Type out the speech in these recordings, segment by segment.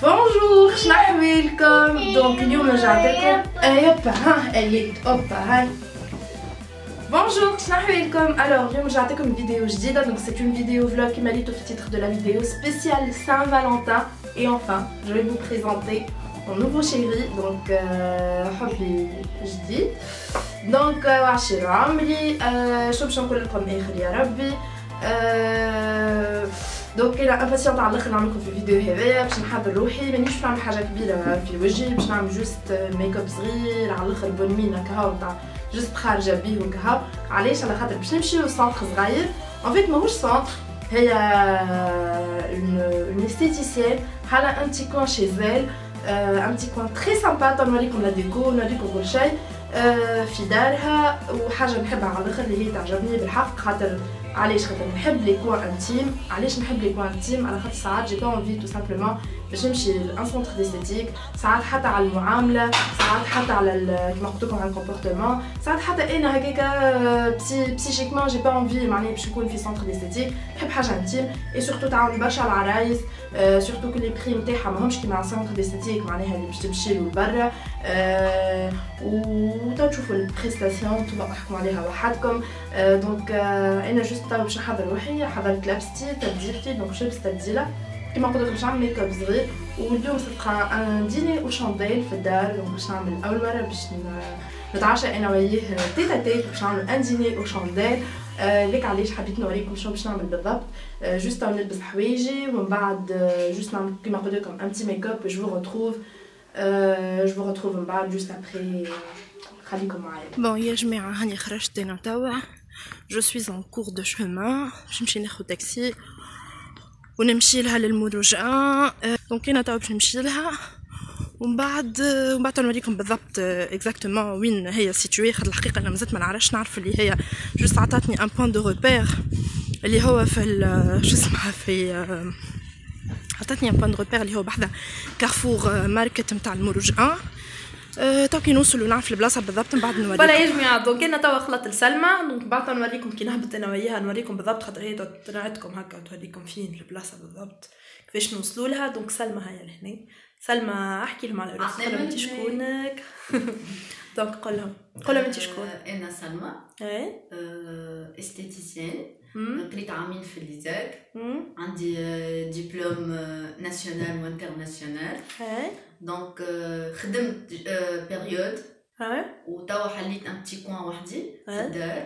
بونجور شنو احوالكم؟ دونك اليوم رجعت لكم يابا ها اليت اوبا هاي بونجور شنو احوالكم؟ الوغ اليوم رجعت لكم فيديو جديده دونك سي اون فيديو vlog qui m'a dit au titre de la vidéo spéciale Saint-Valentin et enfin je vais vous présenter mon nouveau chéri donc حبي جديد دونك وعشير عمري شو باش نقول لكم اخر يا ربي دونك انا امباسيونط على الاخر نعمل لكم في الفيديو هذايا باش نحضر روحي مانيش باش نعمل حاجه كبيره في وجهي باش نعمل جوست ميك اب صغير على الاخر بونمين هكا تاع جوست خارجه بيه وكها علاش على خاطر باش نمشيو لسونتر صغير ان فيت ماهوش سونتر هي اون استيتيسيان حاله ان تي كوان شي زيل ان تي كوان تري سامبا نوريكم لا ديكو نوريكم كل شيء في دارها وحاجه نحبها على الاخر اللي هي تعجبني بالحق خاطر علاش خاطر نحب لي كوان انتيم علاش نحب لي كوان انتيم على خاطر ساعات جي با انفي تو سامبلومون باش نمشي لان سونتر ديستيتيك ساعات حتى على المعامله ساعات حتى على كيما قلت لكم على الكومبورتمون ساعات حتى انا هكاكا بسيشيكمون جي با انفي معناها باش نكون في سونتر ديستيتيك نحب حاجه انتيم اي سورتو تعاون برشا العرايس سورتو كل لي بري نتاعها ماهمش كيما سونتر ديستيتيك معناها اللي باش تمشي له لبرا و تشوفوا البريستاسيون تبقوا تحكموا عليها وحدكم دونك انا جوست باش نحضر روحي حضرت لابستي تبديلتي دونك شلبست تبديله كيما قلت لكم باش نعمل ميك اب صغير واليوم سبقى ان ديني او شانديل في الدار دونك باش نعمل اول مره باش نتعشى انا وياه تيت ا تيت باش نعمل ان ديني او شانديل ليك علاش حبيت نوريكم شنو باش نعمل بالضبط جوست نلبس حوايجي ومن بعد جوست نعمل كيما قلت لكم ان تي ميك اب جو retrouve من بعد جوست ابري خليكم معايا بون يا جماعه هاني خرجت انا توا جو سويز ان كور دو شومان باش نمشي ناخذ تاكسي ونمشي لها للمروجة دونك انا توا باش نمشي لها ومن بعد نوريكم بالضبط اكزاكتومون وين هي سيتوي خاطر الحقيقه انا مازلت ما نعرفش نعرف اللي هي جوست عطاتني ان بوين دو روبير اللي هو في شو اسمها في عطاتني ان بوين دو روبير اللي هو بحذا كارفور ماركت نتاع المروجة تو كي نوصل ونعرف البلاصه بالضبط من بعد نوريكم فوالا يا جماعه دونك انا توا خلطت لسلمى دونك بعد نوريكم كي نهبط انا وياها نوريكم بالضبط خاطر هي تنعدكم هكا وتوريكم فين البلاصه بالضبط كيفاش نوصلوا لها دونك سلمى هيا لهنا سلمى احكي لهم على روحك قول انت شكونك دونك قول لهم انت شكون انا سلمى استيتيسيان قريت عامين في الليزاك عندي دبلوم ناسيونال وانترناسيونال دونك خدمت بيريود وتوا حليت ان بتي كوان وحدي في الدار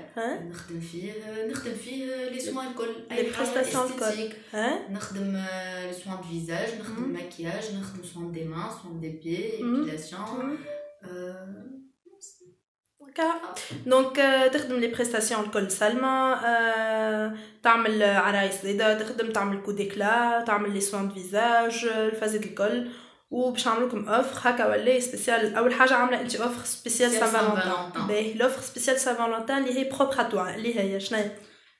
نخدم فيه لي سوان الكل اي بريستاسيون الكل نخدم لي سوان دو فيزاج نخدم ماكياج نخدم سوان دي مان سوان دي بي ايبيلاسيون دونك تخدم لي بريستاسيون الكل سلمى تعمل عرايس زايده تخدم تعمل كو ديكلا تعمل لي سوان دو فيزاج الفازيت الكل وباش نعمل لكم اوفر هكا ولا سبيسيال اول حاجه عامله انت اوفر سبيسيال سان فالونتان باهي لوفر سبيسيال سان فالونتان اللي هي بروبر ا توا اللي هي شنو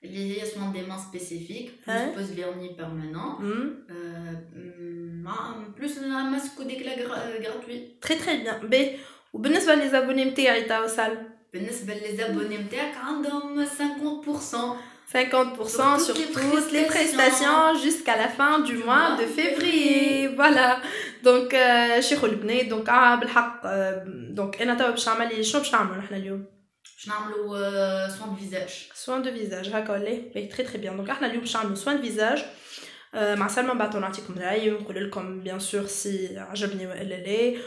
اللي هي سوان دي مان سبيسيفيك بلوس بوز فيرني بيرمانون مع بلوس ماسكو ديكلا غراتوي تري بيان باهي وبالنسبه لي زابوني نتاعي تاع سال بالنسبه لي زابوني نتاعك عندهم 50% 50% sur toutes les prestations jusqu'à la fin du mois de février. Voilà. Donc شيخو البنات دونك بالحق دونك انا توا باش نعمل لي شنو باش نعملوا احنا اليوم باش نعملوا سوان دو فيزاج هكا ولا باهي تري بيان دونك احنا اليوم باش نعملوا سوان دو فيزاج مع سلمى بعد نعطيكم رايي ونقول لكم بيان سور سي عجبني والا لا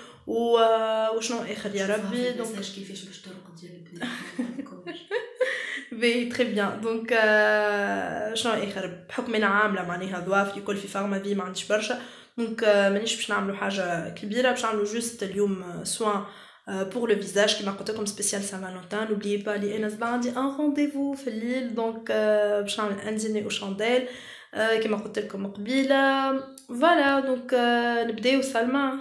وشنو اخر يا ربي دونك كيفاش باش ترقد ديال البنات باهي تري بيان دونك شنو اخر بحكم انا عامله معناها ضوافري الكل في فارمافي ما عنديش برشا دونك مانيش باش نعملوا حاجه كبيره باش نعملوا جوست اليوم سوان pour le visage كيما قلت لكم سبيسيال سان فالونتان n'oubliez pas لي انا صبا عندي ان رونديفو في الليل دونك باش نعمل ان ديني او شانديل كيما قلت لكم قبيله فوالا دونك نبداو سلمى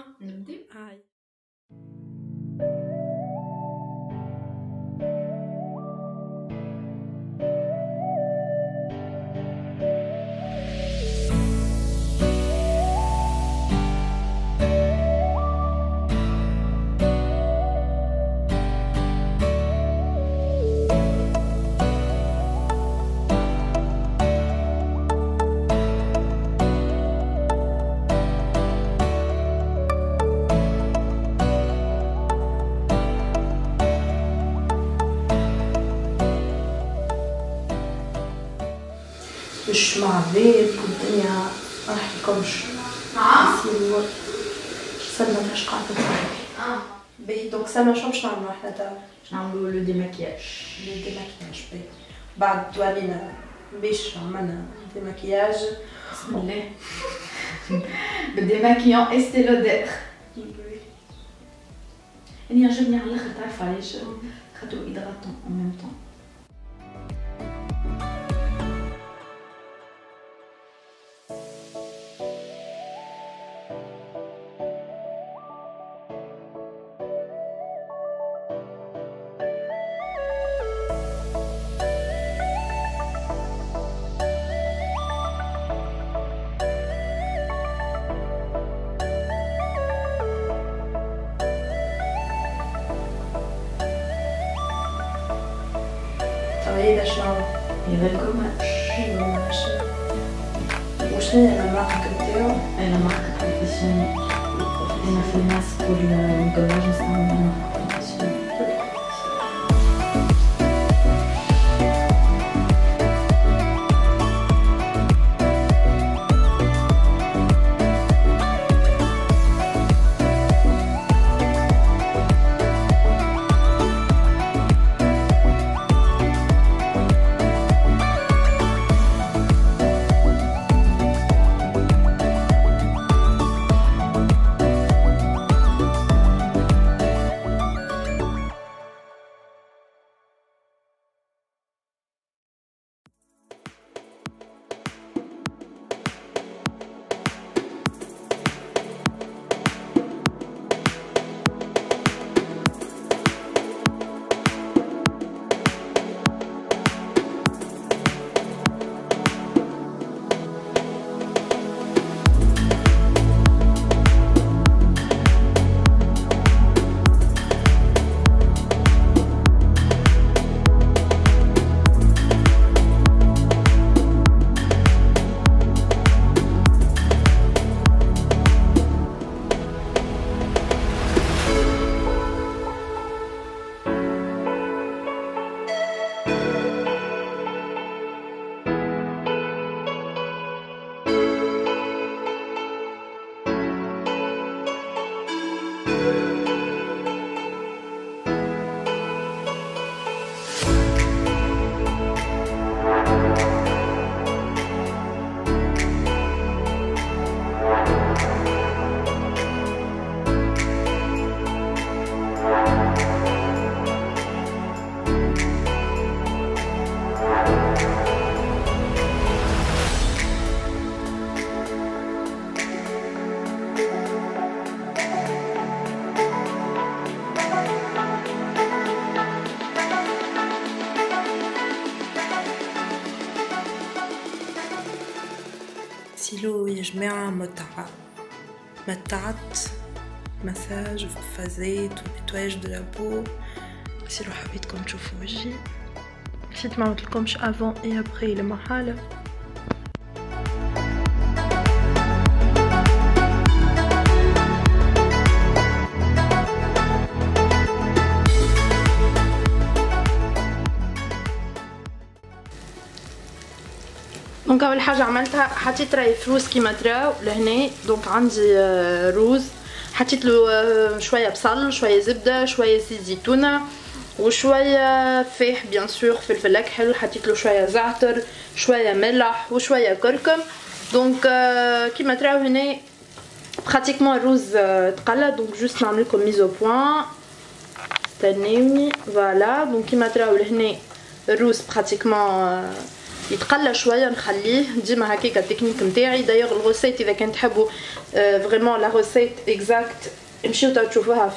مش مع بيت والدنيا ما نحكيلكمش. نعم. سلمى كاش قاعدة تصلي. باهي دونك سلمى شنو باش نعملو احنا توا؟ باش نعملو لو ديماكياج. لو ديماكياج باهي. بعد تورينا باش عملنا ديماكياج. بسم الله. بالديماكيون استي لودير. يعني يعجبني على الاخر تعرف علاش؟ خاطر إيدغاتون en même temps. هذا شنو؟ هذا القماش. القماش. وشنو هي الماركة نتاعو؟ أنا ماركة بروفيسيونيل. أنا في الماسك والقماش نستعمل ماركة بروفيسيونيل. ستيلو يا جماعة متعة، متعت مساج وفازات ونتواج دو لابو. سي لو حبيتكم تشوفوا وجهي، نسيت ما عملتلكمش افون اي ابخي المحالة. دونك اول حاجه عملتها حطيت راي فروز كيما تراو لهنا. دونك عندي روز حطيت له شويه بصل، شويه زبده، شويه زيت زيتونه، وشويه فيح بيان سور فلفل اكحل، حطيت له شويه زعتر، شويه ملح وشويه كركم. دونك كيما تراو هنا براتيكمون الروز تقلى. دونك جوست نعمل لكم ميزو بوين، استناوني. فوالا دونك كيما تراو لهنا الروز براتيكمون يتقلى شويه، نخليه ديما هكاك التكنيك نتاعي. دايوغ الغوسيت اذا كان تحبوا فريمون لا غوسيت اكزاكت امشيو تشوفوها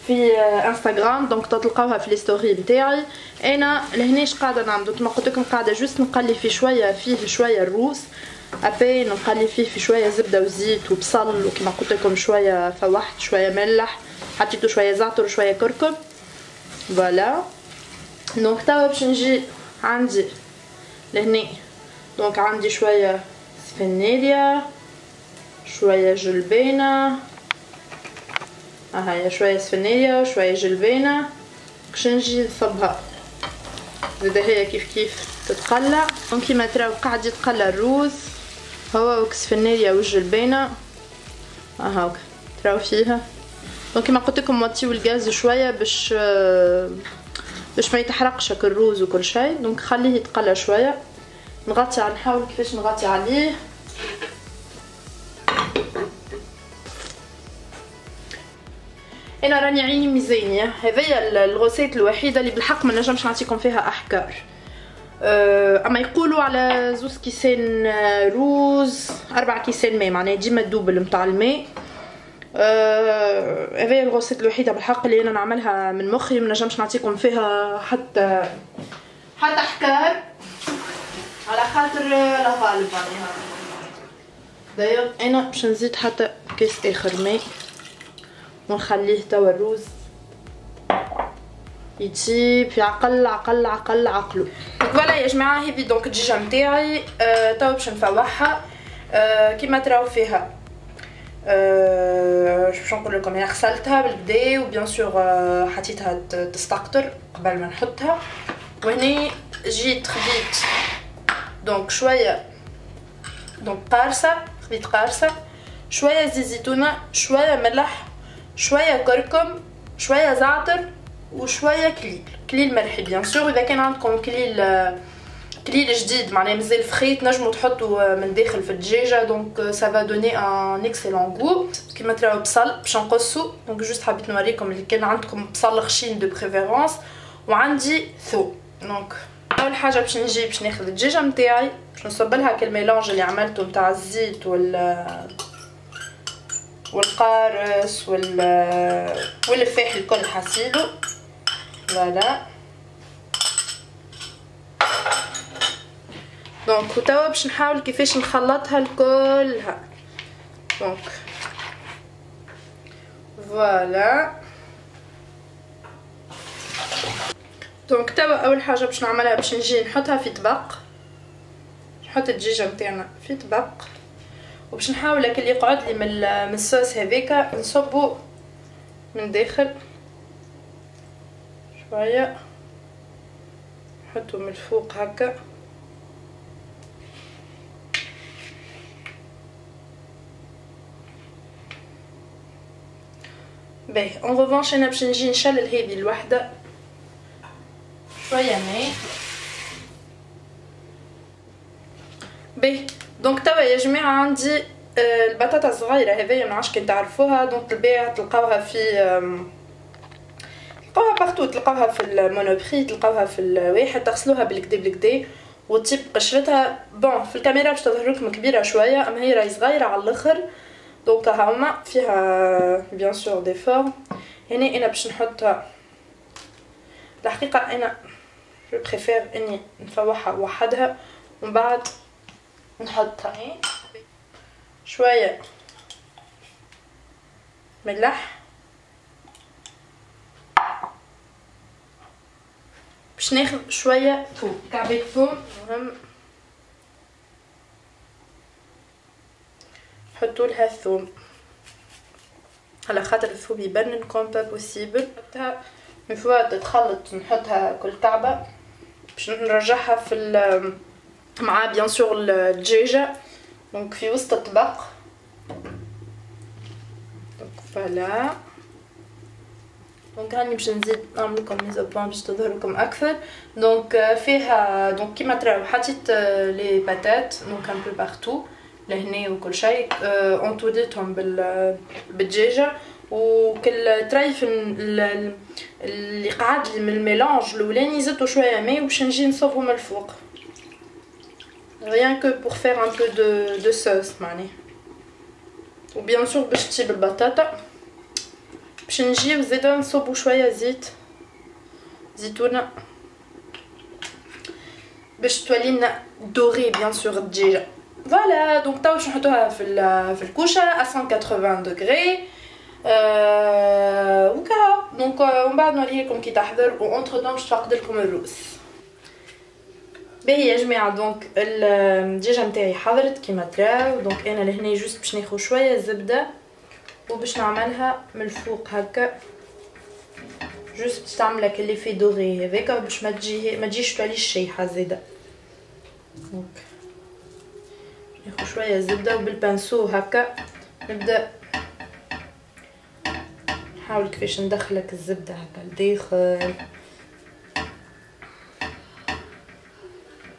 في انستغرام، دونك تلقاوها في لي ستوري نتاعي. انا لهناش قاعده نعمل كما قلت لكم، قاعده جوست نقلي فيه شويه الروز، ابي نقلي فيه في شويه زبده وزيت وبصل، وكما قلت لكم شويه فوحت، شويه ملح، حطيتو شويه زعتر وشويه كركم. فوالا دونك توا باش نجي عندي لهنا. دونك عندي شويه سفنيليا، شويه جلبانه، هاي شويه سفنيليا وشويه جلبانه. باش نجي نصبها زادا هي كيف تتقلع. دونك كيما تراو قاعد يتقلى الروز، هو وكسفناريا وجه البينه هاكا تراو فيها. دونك كيما قلت لكم موطيو الغاز شويه باش ما يتحرقش الروز وكل شيء. دونك خليه يتقلى شويه. نغطي نحاول كيفاش نغطي عليه. انا راني عيني ميزانيه، هذيا الغوسيت الوحيده اللي بالحق ما نجمش نعطيكم فيها احكار. اما يقولوا على 2 كيسان روز 4 كيسان ماء، معناها ديما الدوبل نتاع الماء. هذيا الغوسيت الوحيده بالحق اللي انا نعملها من مخي، ما نجمش نعطيكم فيها حتى احكار على خاطر لا غالب عليها. دايوغ انا باش نزيد حتى كيس اخر ماء ونخليه توا الروز يطيب في عقلو. فوالا يا جماعه هذه دونك الدجاجه نتاعي. توا باش نفوحها كيما تراو فيها. باش نقول لكم انا غسلتها بالبدا وبيان سور حطيتها تستقطر قبل ما نحطها. وهني جيت خديت دونك شويه دونك خديت قارصه، شويه زيت زيتونه، شويه ملح، شويه كركم، شويه زعتر وشويه كليل ملح بيان سور. اذا كان عندكم كليل جديد معناها مازال فخي تنجموا تحطوا من داخل في الدجاجه. دونك سافا دوني ان اكسيلون غو. كيما تراو بصل باش نقصو. دونك جوست حبيت نوريكم اللي كان عندكم بصل خشين دو بريفيرونس، وعندي ثوم. دونك اول حاجه باش ناخذ الدجاجه نتاعي، باش نصب لها كل ميلانج اللي عملته نتاع الزيت والقارص والفاح الكل حسيلو. فوالا دونك وتوا باش نحاول كيفاش نخلطها الكلها. دونك فوالا دونك توا اول حاجه باش نعملها باش نجي نحطها في طبق، نحط الدجاجه نتاعنا في طبق وباش نحاول اللي يقعد لي من الصوص هذيك نصبو من داخل شويه، نحطو من الفوق هكا. باهي اون ريفونش انا باش نجي نشلل هذه الوحده شويه ماء. باهي دونك توا يا جماعه عندي البطاطا الصغيره هذيا ما عادش كي تعرفوها. دونك البيع تلقاوها تلقاوها بارتو، تلقاوها في المونوبري، تلقاوها في الواحد، تغسلوها بالكدا وتطيب قشرتها. بون في الكاميرا باش تظهر لكم كبيره شويه، اما هي راهي صغيره على الاخر. دونك هاهما فيها بيان سور دي فورم. هنا انا باش نحطها الحقيقه انا جو بريفير اني نفوحها وحدها ومن بعد نحطها شويه ملح باش ناخذ شويه ثوم، كعبه ثوم مهم نحطوا لها الثوم على خاطر الثوم يبنن كوم با بوسيبل. نحطها من فوا تتخلط، نحطها كل كعبه باش نرجعها في مع بيان سور الدجاجه دونك في وسط الطبق. دونك فوالا دونك راني باش نزيد نعمل لكم ميزوبون باش تظهر لكم اكثر. دونك فيها دونك كيما تراو حطيت لي باتات دونك ان بو بارتو لهنا وكل شيء، انطويتهم بالدجاجه وكل طريف اللي قعد لي من الميلانج الاولاني زدتو شويه ماء باش نجي نصبو من الفوق rien que pour faire un peu de sauce معني. وبيان سور باش تطيب البطاطا باش نجيو زيدا نصبو شويه زيتونه باش تولي لنا دوري بيان سور الدجاجه. فوالا دونك توا باش نحطوها في الكوشه à 180 دوغري وكا. دونك ومن بعد نوريكم كي تحضر وانتر طون باش نفقد لكم الروز. باهي يا جماعه دونك الدجاجه نتاعي حضرت كيما تراو. دونك انا لهنا جوست باش ناخذ شويه زبده وباش نعملها من الفوق هكا جوست باش تعمل لك اللي في دوغي هذاك باش ما تجيش تولي الشيحه زاده. ناخذ شويه زبده وبالبانسو هكا نبدا نحاول كيفاش ندخلك الزبده هكا لداخل.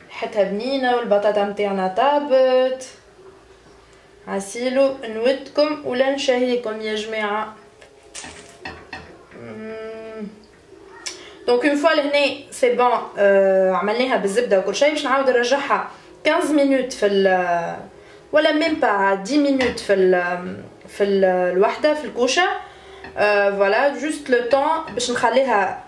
ريحتها بنينه والبطاطا نتاعنا طابت. عسيلو نودكم ولا نشهيكم يا جماعه. دونك اون فوا لهنا سي بون عملناها بالزبده وكل شيء. باش نعاود نرجعها 15 مينوت في ولا ميم با 10 مينوت في الوحده في الكوشه. فوالا جوست لو طون باش نخليها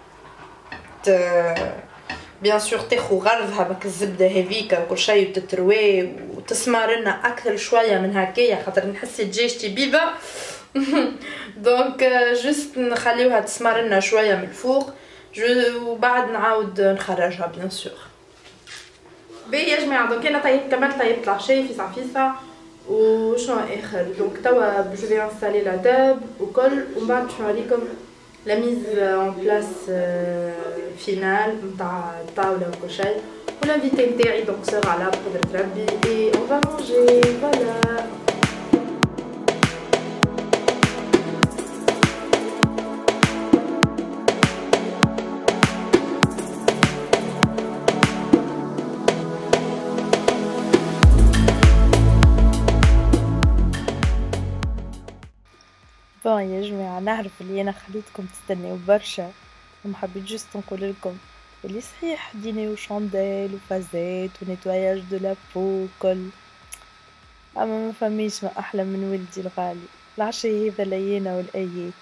بيان سور تاخو غرضها بك الزبده هذيك وكل شيء وتتروي وتسمر لنا اكثر شويه من هكايا خاطر نحس دجاجتي بيضه. دونك جوست نخليوها تسمر لنا شويه من الفوق وبعد نعاود نخرجها بيان سور. باهي يا جماعه دونك انا كملت طيبت العشاء فيسع فيسع وشنو اخر. دونك توا جو في انستالي لا تاب وكل ومن بعد باش نوريكم لا ميز اون بلاس فينال نتاع الطاوله وكل شيء. والانفيتي نتاعي دونك سيغا لا بقدرة ربي اي اون فا مانجي فوالا. بون يا جماعة نعرف اللي انا خليتكم تستناو برشا ومحبيت جوست نقول لكم اللي صحيح دينيو شانديل وفازات ونيتواياج دو لابو وكل، اما ما فميش ما احلى من ولدي الغالي. العشاء هذا لينا والايات.